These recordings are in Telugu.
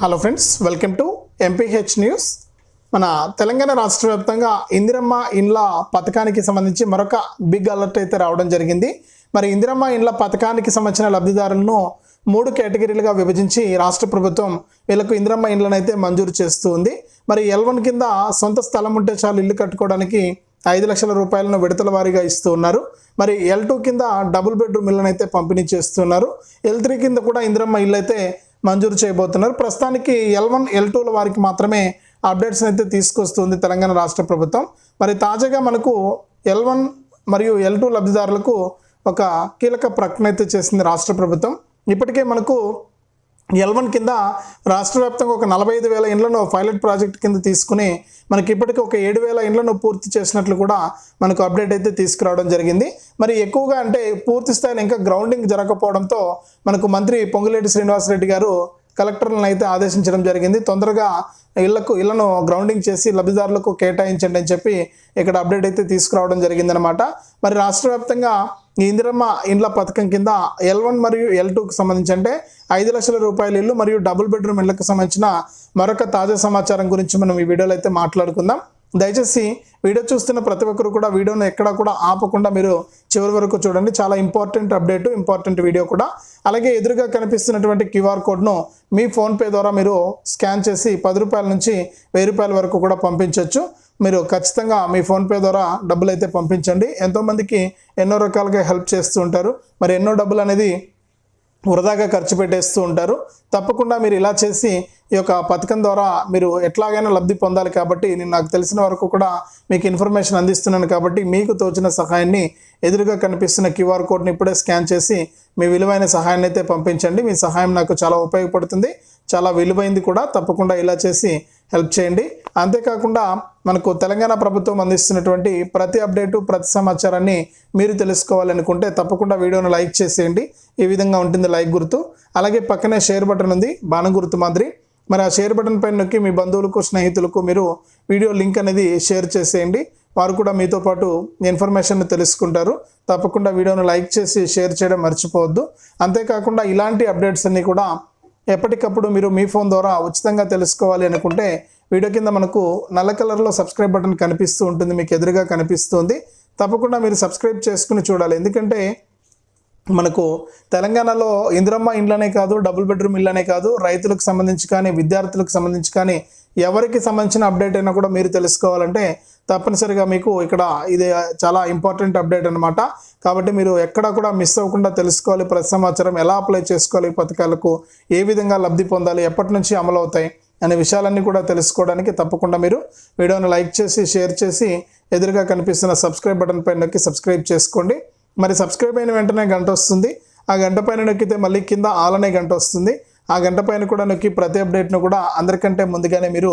Hello friends, welcome to MPH news. మన తెలంగాణ రాష్ట్ర వ్యాప్తంగా ఇందిరమ్మ ఇండ్ల పథకానికి సంబంధించి మరొక బిగ్ అలర్ట్ అయితే రావడం జరిగింది. మరి ఇందిరమ్మ ఇండ్ల పథకానికి సంబంధించిన లబ్ధిదారులను 3 కేటగిరీలుగా విభజించి రాష్ట్ర ప్రభుత్వం వీళ్ళకు ఇందిరమ్మ ఇండ్లను అయితే మంజూరు చేస్తూ ఉంది. మరి L1 కింద సొంత స్థలం ఉంటే చాలు ఇల్లు కట్టుకోవడానికి 5 లక్షల రూపాయలను విడతల వారీగా ఇస్తూ ఉన్నారు. మరి L2 కింద డబుల్ బెడ్రూమ్ ఇళ్ళను అయితే పంపిణీ చేస్తున్నారు. L3 కింద కూడా ఇందిరమ్మ ఇల్లు అయితే మంజూరు చేయబోతున్నారు. ప్రస్తుతానికి L1, L2ల వారికి మాత్రమే అప్డేట్స్ అయితే తీసుకొస్తుంది తెలంగాణ రాష్ట్ర ప్రభుత్వం. మరి తాజాగా మనకు L1 మరియు L2 లబ్ధిదారులకు ఒక కీలక ప్రకటన అయితే చేసింది రాష్ట్ర ప్రభుత్వం. ఇప్పటికే మనకు L1 కింద రాష్ట్ర వ్యాప్తంగా ఒక 45,000 ఇండ్లను పైలట్ ప్రాజెక్ట్ కింద తీసుకుని మనకి ఇప్పటికీ ఒక 7,000 ఇండ్లను పూర్తి చేసినట్లు కూడా మనకు అప్డేట్ అయితే తీసుకురావడం జరిగింది. మరి ఎక్కువగా అంటే పూర్తి స్థాయిలో ఇంకా గ్రౌండింగ్ జరగకపోవడంతో మనకు మంత్రి పొంగులేటి శ్రీనివాసరెడ్డి గారు కలెక్టర్లను అయితే ఆదేశించడం జరిగింది. తొందరగా ఇళ్లను గ్రౌండింగ్ చేసి లబ్ధిదారులకు కేటాయించండి అని చెప్పి ఇక్కడ అప్డేట్ అయితే తీసుకురావడం జరిగిందనమాట. మరి రాష్ట్ర వ్యాప్తంగా ఈ ఇందిరమ్మ ఇండ్ల పథకం కింద L1 మరియు L2కు సంబంధించి అంటే 5 లక్షల రూపాయల ఇల్లు మరియు డబుల్ బెడ్రూమ్ ఇళ్లకు సంబంధించిన మరొక తాజా సమాచారం గురించి మనం ఈ వీడియోలో అయితే మాట్లాడుకుందాం. దయచేసి వీడియో చూస్తున్న ప్రతి ఒక్కరు కూడా వీడియోను ఎక్కడా కూడా ఆపకుండా మీరు చివరి వరకు చూడండి. చాలా ఇంపార్టెంట్ అప్డేట్, ఇంపార్టెంట్ వీడియో కూడా. అలాగే ఎదురుగా కనిపిస్తున్నటువంటి QR కోడ్ను మీ ఫోన్పే ద్వారా మీరు స్కాన్ చేసి 10 రూపాయల నుంచి 1000 రూపాయల వరకు కూడా పంపించవచ్చు. మీరు ఖచ్చితంగా మీ ఫోన్పే ద్వారా డబ్బులు అయితే పంపించండి. ఎంతోమందికి ఎన్నో రకాలుగా హెల్ప్ చేస్తూ ఉంటారు. మరి ఎన్నో డబ్బులు అనేది వృధాగా ఖర్చు పెట్టేస్తూ ఉంటారు. తప్పకుండా మీరు ఇలా చేసి ఈ యొక్క పథకం ద్వారా మీరు ఎట్లాగైనా లబ్ధి పొందాలి కాబట్టి నేను నాకు తెలిసిన వరకు కూడా మీకు ఇన్ఫర్మేషన్ అందిస్తున్నాను. కాబట్టి మీకు తోచిన సహాయాన్ని ఎదురుగా కనిపిస్తున్న QR కోడ్ని ఇప్పుడే స్కాన్ చేసి మీ విలువైన సహాయాన్ని అయితే పంపించండి. మీ సహాయం నాకు చాలా ఉపయోగపడుతుంది, చాలా విలువైంది కూడా. తప్పకుండా ఇలా చేసి హెల్ప్ చేయండి. అంతేకాకుండా మనకు తెలంగాణ ప్రభుత్వం అందిస్తున్నటువంటి ప్రతి అప్డేటు, ప్రతి సమాచారాన్ని మీరు తెలుసుకోవాలనుకుంటే తప్పకుండా వీడియోను లైక్ చేసేయండి. ఈ విధంగా ఉంటుంది లైక్ గుర్తు. అలాగే పక్కనే షేర్ బటన్ ఉంది, బాణం గుర్తు మాదిరి. మరి ఆ షేర్ బటన్ పైన నొక్కి మీ బంధువులకు, స్నేహితులకు మీరు వీడియో లింక్ అనేది షేర్ చేసేయండి. వారు కూడా మీతో పాటు ఇన్ఫర్మేషన్ తెలుసుకుంటారు. తప్పకుండా వీడియోను లైక్ చేసి షేర్ చేయడం మర్చిపోవద్దు. అంతేకాకుండా ఇలాంటి అప్డేట్స్ అన్నీ కూడా ఎప్పటికప్పుడు మీరు మీ ఫోన్ ద్వారా ఉచితంగా తెలుసుకోవాలి అనుకుంటే వీడియో కింద మనకు నల్ల కలర్లో సబ్స్క్రైబ్ బటన్ కనిపిస్తూ ఉంటుంది, మీకు ఎదురుగా కనిపిస్తుంది. తప్పకుండా మీరు సబ్స్క్రైబ్ చేసుకుని చూడాలి. ఎందుకంటే మనకు తెలంగాణలో ఇందిరమ్మ ఇండ్లనే కాదు, డబుల్ బెడ్రూమ్ ఇళ్ళనే కాదు, రైతులకు సంబంధించి కానీ, విద్యార్థులకు సంబంధించి కానీ ఎవరికి సంబంధించిన అప్డేట్ అయినా కూడా మీరు తెలుసుకోవాలంటే తప్పనిసరిగా మీకు ఇక్కడ ఇది చాలా ఇంపార్టెంట్ అప్డేట్ అనమాట. కాబట్టి మీరు ఎక్కడా కూడా మిస్ అవ్వకుండా తెలుసుకోవాలి. ప్రతి సమాచారం ఎలా అప్లై చేసుకోవాలి, పథకాలకు ఏ విధంగా లబ్ధి పొందాలి, ఎప్పటి నుంచి అమలు అవుతాయి అనే విషయాలన్నీ కూడా తెలుసుకోవడానికి తప్పకుండా మీరు వీడియోని లైక్ చేసి షేర్ చేసి ఎదురుగా కనిపిస్తున్న సబ్స్క్రైబ్ బటన్ పైన నొక్కి సబ్స్క్రైబ్ చేసుకోండి. మరి సబ్స్క్రైబ్ అయిన వెంటనే గంట వస్తుంది. ఆ గంట పైన నొక్కితే మళ్ళీ కింద ఆల్ అనే గంట వస్తుంది. ఆ గంట పైన కూడా నొక్కి ప్రతి అప్డేట్ను కూడా అందరికంటే ముందుగానే మీరు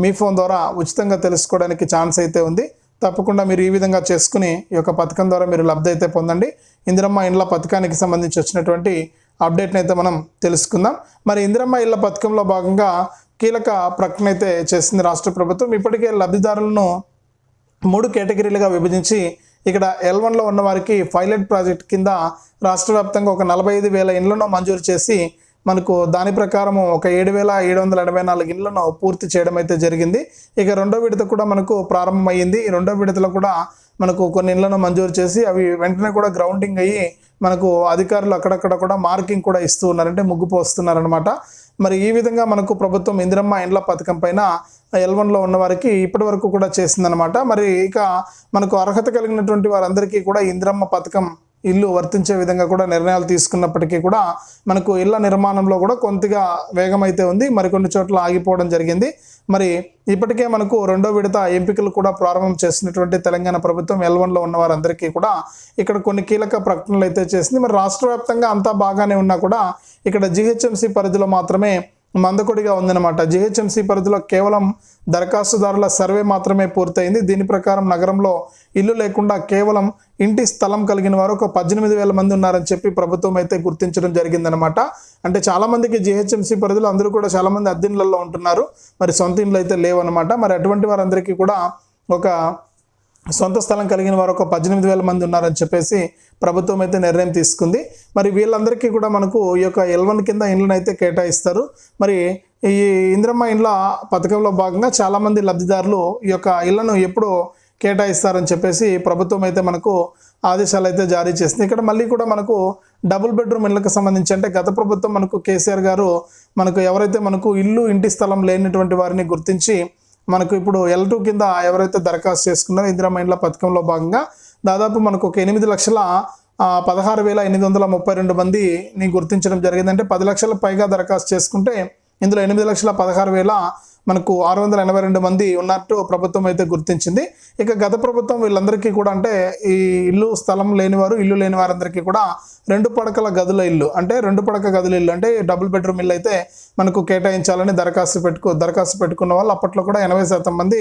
మీ ఫోన్ ద్వారా ఉచితంగా తెలుసుకోవడానికి ఛాన్స్ అయితే ఉంది. తప్పకుండా మీరు ఈ విధంగా చేసుకుని ఈ యొక్క పథకం ద్వారా మీరు లబ్ధి అయితే పొందండి. ఇందిరమ్మ ఇండ్ల పథకానికి సంబంధించి వచ్చినటువంటి అప్డేట్ని అయితే మనం తెలుసుకుందాం. మరి ఇందిరమ్మ ఇళ్ల పథకంలో భాగంగా కీలక ప్రకటన అయితే చేసింది రాష్ట్ర ప్రభుత్వం. ఇప్పటికే లబ్ధిదారులను 3 కేటగిరీలుగా విభజించి ఇక్కడ L1లో ఉన్న వారికి పైలట్ ప్రాజెక్ట్ కింద రాష్ట్ర వ్యాప్తంగా ఒక 45,000 ఇండ్లను మంజూరు చేసి మనకు దాని ప్రకారం ఒక 7,784 ఇండ్లను పూర్తి చేయడం అయితే జరిగింది. ఇక రెండో విడత కూడా మనకు ప్రారంభమైంది. ఈ రెండో విడతలో కూడా మనకు కొన్ని ఇండ్లను మంజూరు చేసి అవి వెంటనే కూడా గ్రౌండింగ్ అయ్యి మనకు అధికారులు అక్కడక్కడ కూడా మార్కింగ్ కూడా ఇస్తూ ఉన్నారు, అంటే ముగ్గు పోస్తున్నారనమాట. మరి ఈ విధంగా మనకు ప్రభుత్వం ఇందిరమ్మ ఇండ్ల పథకం పైన L1లో ఉన్న వారికి ఇప్పటి వరకు కూడా చేసిందనమాట. మరి ఇక మనకు అర్హత కలిగినటువంటి వారందరికీ కూడా ఇందిరమ్మ పథకం ఇల్లు వర్తించే విధంగా కూడా నిర్ణయాలు తీసుకున్నప్పటికీ కూడా మనకు ఇళ్ల నిర్మాణంలో కూడా కొద్దిగా వేగం అయితే ఉంది. మరికొన్ని చోట్ల ఆగిపోవడం జరిగింది. మరి ఇప్పటికే మనకు రెండో విడత ఎంపికలు కూడా ప్రారంభం చేసినటువంటి తెలంగాణ ప్రభుత్వం L1లో ఉన్న వారందరికీ కూడా ఇక్కడ కొన్ని కీలక ప్రకటనలు అయితే చేసింది. మరి రాష్ట్ర వ్యాప్తంగా అంతా బాగానే ఉన్నా కూడా ఇక్కడ GHMC పరిధిలో మాత్రమే మందకొడిగా ఉందన్నమాట. GHMC పరిధిలో కేవలం దరఖాస్తుదారుల సర్వే మాత్రమే పూర్తయింది. దీని ప్రకారం నగరంలో ఇల్లు లేకుండా కేవలం ఇంటి స్థలం కలిగిన వారు ఒక 18,000 మంది ఉన్నారని చెప్పి ప్రభుత్వం అయితే గుర్తించడం జరిగిందనమాట. అంటే చాలామందికి GHMC పరిధిలో అందరూ కూడా చాలామంది అద్దె ఇళ్లలో ఉంటున్నారు, మరి సొంత ఇండ్లు అయితే లేవన్నమాట. మరి అటువంటి వారందరికీ కూడా ఒక సొంత స్థలం కలిగిన వారు ఒక 18,000 మంది ఉన్నారని చెప్పేసి ప్రభుత్వం అయితే నిర్ణయం తీసుకుంది. మరి వీళ్ళందరికీ కూడా మనకు ఈ యొక్క L1 కింద ఇండ్లను అయితే కేటాయిస్తారు. మరి ఈ ఇందిరమ్మ ఇండ్ల పథకంలో భాగంగా చాలామంది లబ్ధిదారులు ఈ యొక్క ఇళ్లను ఎప్పుడు కేటాయిస్తారని చెప్పేసి ప్రభుత్వం అయితే మనకు ఆదేశాలు అయితే జారీ చేసింది. ఇక్కడ మళ్ళీ కూడా మనకు డబుల్ బెడ్రూమ్ ఇళ్ళకి సంబంధించి అంటే గత ప్రభుత్వం మనకు కేసీఆర్ గారు మనకు ఎవరైతే మనకు ఇల్లు ఇంటి స్థలం లేనటువంటి వారిని గుర్తించి మనకు ఇప్పుడు L2 కింద ఎవరైతే దరఖాస్తు చేసుకున్నారో ఇందిరమ్మ ఇండ్ల పథకంలో భాగంగా దాదాపు మనకు ఒక 8,16,832 మందిని గుర్తించడం జరిగింది. అంటే 10 లక్షల పైగా దరఖాస్తు చేసుకుంటే ఇందులో 8,16,000 మనకు 682 మంది ఉన్నట్టు ప్రభుత్వం అయితే గుర్తించింది. ఇక గత ప్రభుత్వం వీళ్ళందరికీ కూడా అంటే ఈ ఇల్లు స్థలం లేనివారు ఇల్లు లేని వారందరికీ కూడా 2 పడకల గదుల ఇల్లు అంటే 2 పడక గదుల ఇల్లు అంటే డబుల్ బెడ్రూమ్ ఇల్లు అయితే మనకు కేటాయించాలని దరఖాస్తు పెట్టుకున్న వాళ్ళు అప్పట్లో కూడా 80% మంది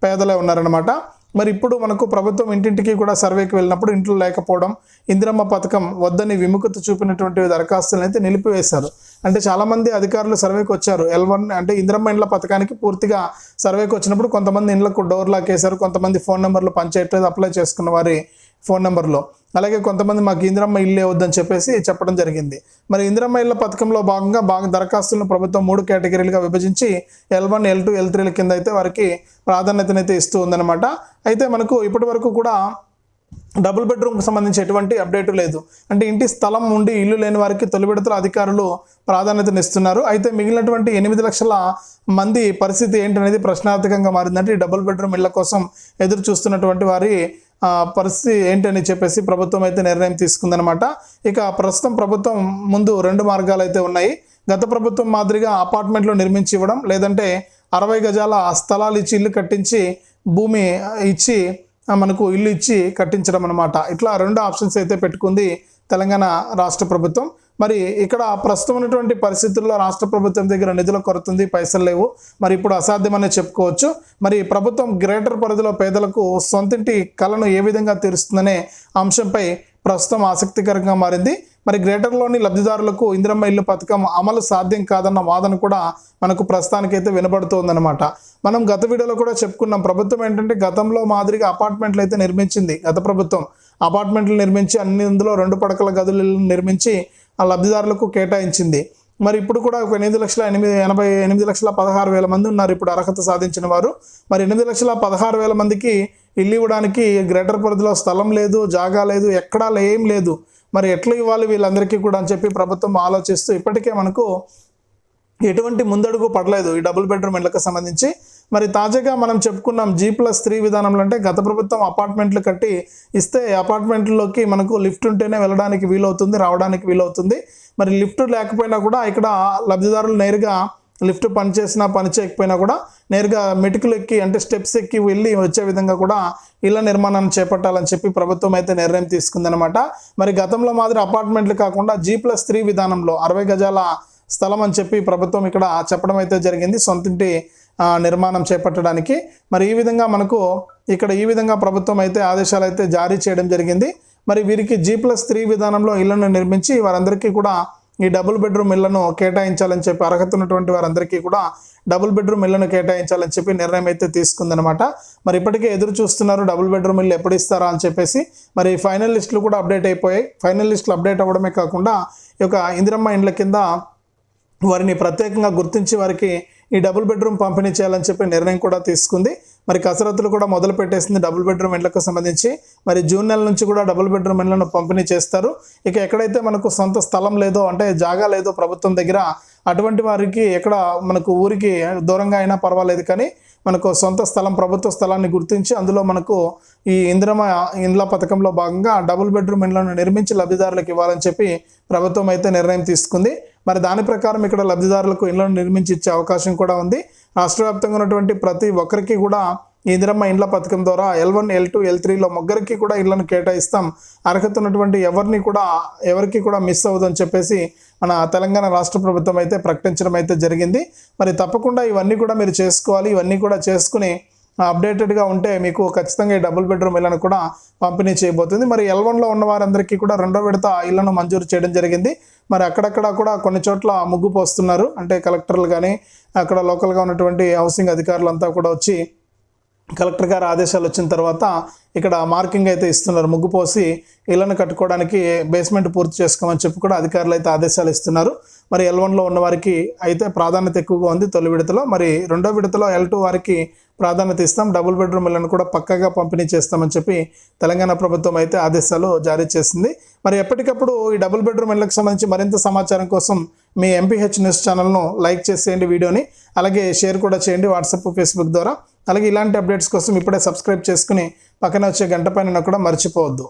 పేదలే ఉన్నారనమాట. మరి ఇప్పుడు మనకు ప్రభుత్వం ఇంటింటికి కూడా సర్వేకి వెళ్ళినప్పుడు ఇంట్లో లేకపోవడం, ఇందిరమ్మ పథకం వద్దని విముఖత చూపినటువంటి దరఖాస్తులను అయితే నిలిపివేశారు. అంటే చాలామంది అధికారులు సర్వేకి వచ్చారు. L1 అంటే ఇందిరమ్మ ఇండ్ల పథకానికి పూర్తిగా సర్వేకి వచ్చినప్పుడు కొంతమంది ఇండ్లకు డోర్ లాక్ వేశారు, కొంతమంది ఫోన్ నెంబర్లు పనిచేయట్లేదు అప్లై చేసుకున్న వారి ఫోన్ నెంబర్లో, అలాగే కొంతమంది మాకు ఇందిరమ్మ ఇల్లే వద్దని చెప్పేసి చెప్పడం జరిగింది. మరి ఇందిరమ్మ ఇళ్ల పథకంలో భాగంగా దరఖాస్తులను ప్రభుత్వం 3 కేటగిరీలుగా విభజించి L1, L2, L3ల కింద అయితే వారికి ప్రాధాన్యతనైతే ఇస్తూ ఉందన్నమాట. అయితే మనకు ఇప్పటి వరకు కూడా డబుల్ బెడ్రూమ్కి సంబంధించి ఎటువంటి అప్డేట్ లేదు. అంటే ఇంటి స్థలం ఉండి ఇల్లు లేని వారికి తొలి విడతల అధికారులు ప్రాధాన్యతనిస్తున్నారు. అయితే మిగిలినటువంటి 8 లక్షల మంది పరిస్థితి ఏంటనేది ప్రశ్నార్థకంగా మారిందంటే ఈ డబుల్ బెడ్రూమ్ ఇళ్ల కోసం ఎదురు చూస్తున్నటువంటి వారి పరిస్థితి ఏంటని చెప్పేసి ప్రభుత్వం అయితే నిర్ణయం తీసుకుందనమాట. ఇక ప్రస్తుతం ప్రభుత్వం ముందు 2 మార్గాలు అయితే ఉన్నాయి. గత ప్రభుత్వం మాదిరిగా అపార్ట్మెంట్లో నిర్మించి ఇవ్వడం, లేదంటే 60 గజాల స్థలాలు ఇచ్చి ఇల్లు కట్టించి భూమి ఇచ్చి మనకు ఇల్లు ఇచ్చి కట్టించడం అనమాట. ఇట్లా 2 ఆప్షన్స్ అయితే పెట్టుకుంది తెలంగాణ రాష్ట్ర ప్రభుత్వం. మరి ఇక్కడ ప్రస్తుతం ఉన్నటువంటి పరిస్థితుల్లో రాష్ట్ర ప్రభుత్వం దగ్గర నిధుల కొరత ఉంది, పైసలు లేవు, మరి ఇప్పుడు అసాధ్యమనే చెప్పుకోవచ్చు. మరి ప్రభుత్వం గ్రేటర్ పరిధిలో పేదలకు సొంతింటి కలను ఏ విధంగా తీరుస్తుందనే అంశంపై ప్రస్తుతం ఆసక్తికరంగా మారింది. మరి గ్రేటర్లోని లబ్ధిదారులకు ఇందిరమ్మ ఇల్లు పథకం అమలు సాధ్యం కాదన్న వాదన కూడా మనకు ప్రస్తుతానికైతే వినబడుతోందన్నమాట. మనం గత వీడియోలో కూడా చెప్పుకున్నాం, ప్రభుత్వం ఏంటంటే గతంలో మాదిరిగా అపార్ట్మెంట్లు అయితే నిర్మించింది. గత ప్రభుత్వం అపార్ట్మెంట్లు నిర్మించి అందులో 2 పడకల గదులు నిర్మించి ఆ లబ్ధిదారులకు కేటాయించింది. మరి ఇప్పుడు కూడా ఒక 8,16,000 మంది ఉన్నారు ఇప్పుడు అర్హత సాధించిన వారు. మరి 8,16,000 మందికి ఇల్లు ఇవ్వడానికి గ్రేటర్ పరిధిలో స్థలం లేదు, జాగా లేదు, ఎక్కడా ఏం లేదు. మరి ఎట్లా ఇవ్వాలి వీళ్ళందరికీ కూడా అని చెప్పి ప్రభుత్వం ఆలోచిస్తూ ఇప్పటికే మనకు ఎటువంటి ముందడుగు పడలేదు ఈ డబుల్ బెడ్రూమ్ ఇళ్లకు సంబంధించి. మరి తాజాగా మనం చెప్పుకున్నాం G+3 విధానంలో, అంటే గత ప్రభుత్వం అపార్ట్మెంట్లు కట్టి ఇస్తే అపార్ట్మెంట్లోకి మనకు లిఫ్ట్ ఉంటేనే వెళ్ళడానికి వీలవుతుంది, రావడానికి వీలవుతుంది. మరి లిఫ్ట్ లేకపోయినా కూడా ఇక్కడ లబ్ధిదారులు నేరుగా లిఫ్ట్ పనిచేసినా పని చేయకపోయినా కూడా నేరుగా మెటుకులు ఎక్కి అంటే స్టెప్స్ ఎక్కి వెళ్ళి వచ్చే విధంగా కూడా ఇళ్ల నిర్మాణాన్ని చేపట్టాలని చెప్పి ప్రభుత్వం అయితే నిర్ణయం తీసుకుందనమాట. మరి గతంలో మాదిరి అపార్ట్మెంట్లు కాకుండా G+3 విధానంలో 60 గజాల స్థలం అని చెప్పి ప్రభుత్వం ఇక్కడ చెప్పడం అయితే జరిగింది సొంతింటి నిర్మాణం చేపట్టడానికి. మరి ఈ విధంగా మనకు ఇక్కడ ఈ విధంగా ప్రభుత్వం అయితే ఆదేశాలు అయితే జారీ చేయడం జరిగింది. మరి వీరికి G+3 విధానంలో ఇళ్లను నిర్మించి వారందరికీ కూడా ఈ డబుల్ బెడ్రూమ్ ఇళ్లను కేటాయించాలని చెప్పి అర్హత ఉన్నటువంటి వారందరికీ కూడా డబుల్ బెడ్రూమ్ ఇళ్లను కేటాయించాలని చెప్పి నిర్ణయం అయితే తీసుకుందనమాట. మరి ఇప్పటికే ఎదురు చూస్తున్నారు డబుల్ బెడ్రూమ్ ఇల్లు ఎప్పుడు ఇస్తారా అని చెప్పేసి. మరి ఫైనల్ లిస్టులు కూడా అప్డేట్ అయిపోయాయి. ఫైనల్ లిస్టులు అప్డేట్ అవ్వడమే కాకుండా ఈ యొక్క ఇందిరమ్మ ఇండ్ల కింద వారిని ప్రత్యేకంగా గుర్తించి వారికి ఈ డబుల్ బెడ్రూమ్ పంపిణీ చేయాలని చెప్పి నిర్ణయం కూడా తీసుకుంది. మరి కసరత్తులు కూడా మొదలు పెట్టేసింది డబుల్ బెడ్రూమ్ ఇళ్లకు సంబంధించి. మరి జూన్ నెల నుంచి కూడా డబుల్ బెడ్రూమ్ ఇళ్లను పంపిణీ చేస్తారు. ఇక ఎక్కడైతే మనకు సొంత స్థలం లేదో అంటే జాగా లేదో ప్రభుత్వం దగ్గర అటువంటి వారికి ఎక్కడ మనకు ఊరికి దూరంగా అయినా పర్వాలేదు, కానీ మనకు సొంత స్థలం ప్రభుత్వ స్థలాన్ని గుర్తించి అందులో మనకు ఈ ఇందిరమ్మ ఇండ్ల పథకంలో భాగంగా డబుల్ బెడ్రూమ్ ఇండ్లను నిర్మించి లబ్ధిదారులకు ఇవ్వాలని చెప్పి ప్రభుత్వం అయితే నిర్ణయం తీసుకుంది. మరి దాని ప్రకారం ఇక్కడ లబ్ధిదారులకు ఇళ్లను నిర్మించి ఇచ్చే అవకాశం కూడా ఉంది. రాష్ట్ర వ్యాప్తంగా ఉన్నటువంటి ప్రతి ఒక్కరికి కూడా ఇందిరమ్మ ఇండ్ల పథకం ద్వారా L1, L2, L3లో ముగ్గురికి కూడా ఇళ్లను కేటాయిస్తాం, అర్హత ఉన్నటువంటి ఎవరికి కూడా మిస్ అవ్వదని చెప్పేసి మన తెలంగాణ రాష్ట్ర ప్రభుత్వం అయితే ప్రకటించడం అయితే జరిగింది. మరి తప్పకుండా ఇవన్నీ కూడా మీరు చేసుకోవాలి. ఇవన్నీ కూడా చేసుకుని అప్డేటెడ్గా ఉంటే మీకు ఖచ్చితంగా ఈ డబుల్ బెడ్రూమ్ ఇళ్లను కూడా పంపిణీ చేయబోతుంది. మరి L1లో ఉన్న వారందరికీ కూడా 2వ విడత ఇళ్లను మంజూరు చేయడం జరిగింది. మరి అక్కడక్కడ కూడా కొన్ని చోట్ల ముగ్గు పోస్తున్నారు, అంటే కలెక్టర్లు కానీ అక్కడ లోకల్గా ఉన్నటువంటి హౌసింగ్ అధికారులంతా కూడా వచ్చి కలెక్టర్ గారి ఆదేశాలు వచ్చిన తర్వాత ఇక్కడ మార్కింగ్ అయితే ఇస్తున్నారు. ముగ్గు పోసి ఇళ్లను కట్టుకోవడానికి బేస్మెంట్ పూర్తి చేసుకోమని చెప్పి కూడా అధికారులు అయితే ఆదేశాలు ఇస్తున్నారు. మరి L1లో ఉన్న వారికి అయితే ప్రాధాన్యత ఎక్కువగా ఉంది తొలి విడతలో. మరి రెండో విడతలో L2 వారికి ప్రాధాన్యత ఇస్తాం, డబుల్ బెడ్రూమ్ ఇళ్లను కూడా పక్కాగా పంపిణీ చేస్తామని చెప్పి తెలంగాణ ప్రభుత్వం అయితే ఆదేశాలు జారీ చేసింది. మరి ఎప్పటికప్పుడు ఈ డబుల్ బెడ్రూమ్ ఇళ్లకు సంబంధించి మరింత సమాచారం కోసం మీ ఎంపీహెచ్ న్యూస్ ఛానల్ను లైక్ చేసేయండి వీడియోని, అలాగే షేర్ కూడా చేయండి వాట్సాప్ ఫేస్బుక్ ద్వారా. అలాగే ఇలాంటి అప్డేట్స్ కోసం ఇప్పుడే సబ్స్క్రైబ్ చేసుకుని పక్కన వచ్చే గంట పైన కూడా మర్చిపోవద్దు.